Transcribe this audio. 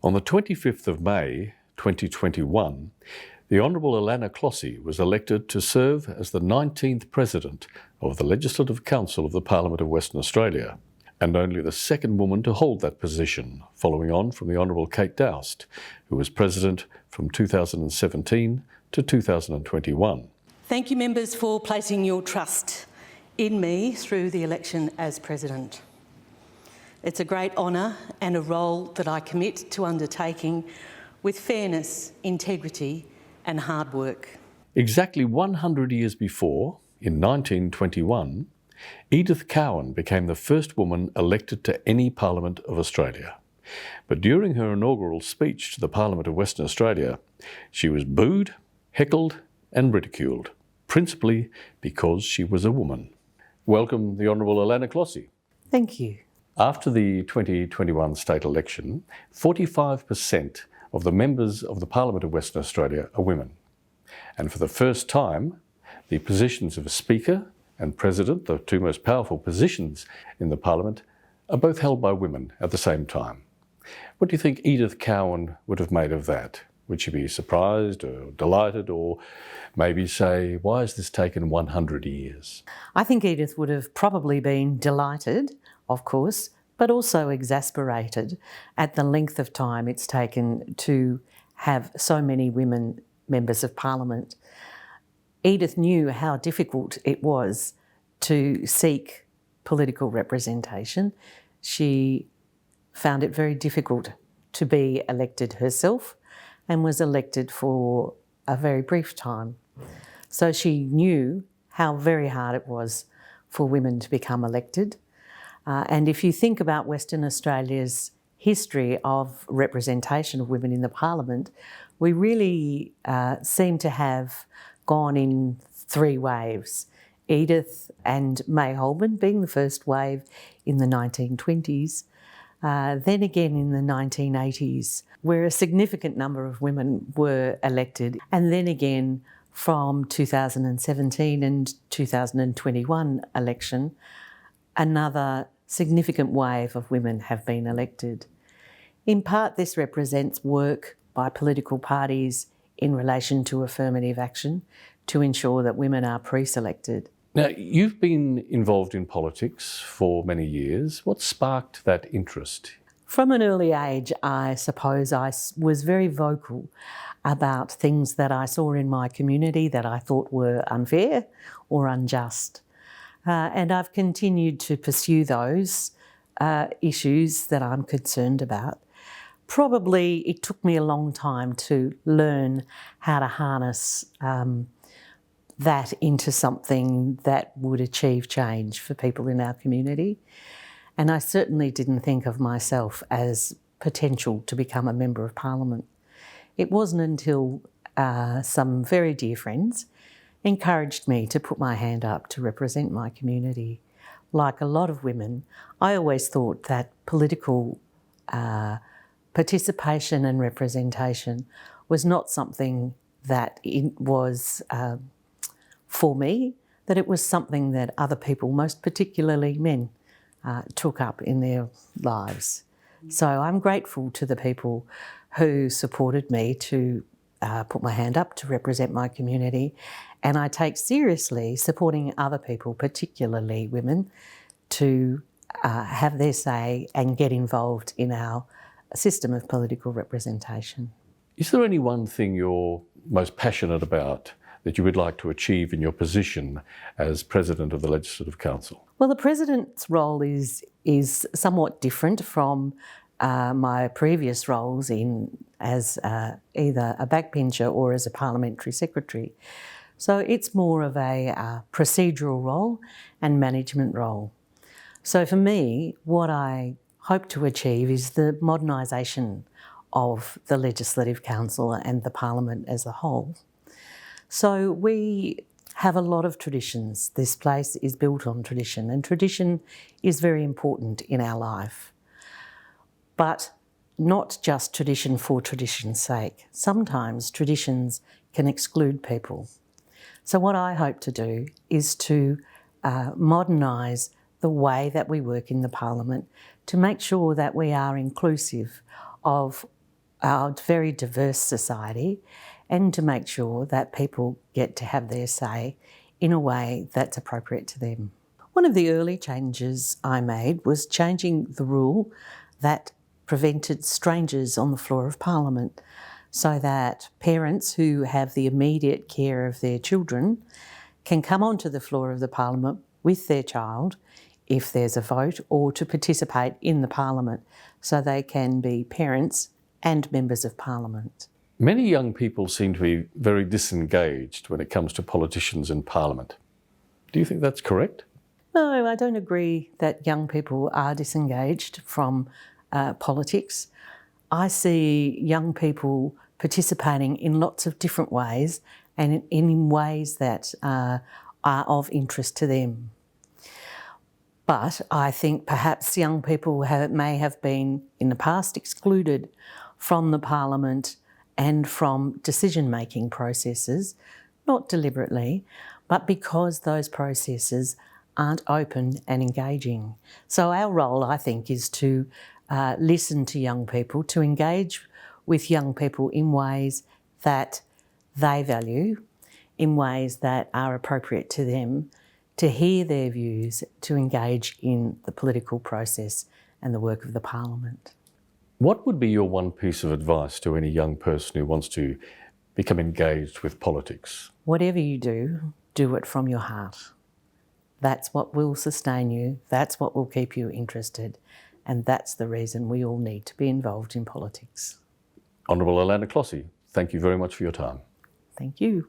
On the 25th of May 2021, the Honourable Alanna Clohesy was elected to serve as the 19th President of the Legislative Council of the Parliament of Western Australia, and only the second woman to hold that position, following on from the Honourable Kate Doust, who was President from 2017 to 2021. Thank you, members, for placing your trust in me through the election as President. It's a great honour and a role that I commit to undertaking with fairness, integrity and hard work. Exactly 100 years before, in 1921, Edith Cowan became the first woman elected to any Parliament of Australia. But during her inaugural speech to the Parliament of Western Australia, she was booed, heckled and ridiculed, principally because she was a woman. Welcome, the Honourable Alanna Clohesy. Thank you. After the 2021 state election, 45% of the members of the Parliament of Western Australia are women. And for the first time, the positions of a Speaker and President, the two most powerful positions in the Parliament, are both held by women at the same time. What do you think Edith Cowan would have made of that? Would she be surprised or delighted, or maybe say, why has this taken 100 years? I think Edith would have probably been delighted, of course, but also exasperated at the length of time it's taken to have so many women members of Parliament. Edith knew how difficult it was to seek political representation. She found it very difficult to be elected herself and was elected for a very brief time. So she knew how very hard it was for women to become elected. And if you think about Western Australia's history of representation of women in the Parliament, we really seem to have gone in three waves. Edith and May Holman being the first wave in the 1920s, then again in the 1980s, where a significant number of women were elected, and then again from 2017 and 2021 election, another significant wave of women have been elected. In part, this represents work by political parties in relation to affirmative action to ensure that women are pre-selected. Now, you've been involved in politics for many years. What sparked that interest? From an early age, I suppose I was very vocal about things that I saw in my community that I thought were unfair or unjust. And I've continued to pursue those issues that I'm concerned about. Probably it took me a long time to learn how to harness that into something that would achieve change for people in our community. And I certainly didn't think of myself as potential to become a Member of Parliament. It wasn't until some very dear friends encouraged me to put my hand up to represent my community. Like a lot of women, I always thought that political participation and representation was not something that it was for me, that it was something that other people, most particularly men, took up in their lives. So I'm grateful to the people who supported me to put my hand up to represent my community, and I take seriously supporting other people, particularly women, to have their say and get involved in our system of political representation. Is there any one thing you're most passionate about that you would like to achieve in your position as President of the Legislative Council? Well, the President's role is somewhat different from my previous roles as either a backbencher or as a parliamentary secretary. So it's more of a procedural role and management role. So for me, what I hope to achieve is the modernisation of the Legislative Council and the Parliament as a whole. So we have a lot of traditions. This place is built on tradition, and tradition is very important in our life. But not just tradition for tradition's sake. Sometimes traditions can exclude people. So what I hope to do is to modernise the way that we work in the Parliament to make sure that we are inclusive of our very diverse society and to make sure that people get to have their say in a way that's appropriate to them. One of the early changes I made was changing the rule that prevented strangers on the floor of Parliament, so that parents who have the immediate care of their children can come onto the floor of the Parliament with their child if there's a vote, or to participate in the Parliament, so they can be parents and members of Parliament. Many young people seem to be very disengaged when it comes to politicians and Parliament. Do you think that's correct? No, I don't agree that young people are disengaged from politics. I see young people participating in lots of different ways and in ways that are of interest to them. But I think perhaps young people may have been in the past excluded from the Parliament and from decision-making processes, not deliberately, but because those processes aren't open and engaging. So our role, I think, is to listen to young people, to engage with young people in ways that they value, in ways that are appropriate to them, to hear their views, to engage in the political process and the work of the Parliament. What would be your one piece of advice to any young person who wants to become engaged with politics? Whatever you do it from your heart. That's what will sustain you, that's what will keep you interested, and that's the reason we all need to be involved in politics. Honourable Alanna Clohesy, thank you very much for your time. Thank you.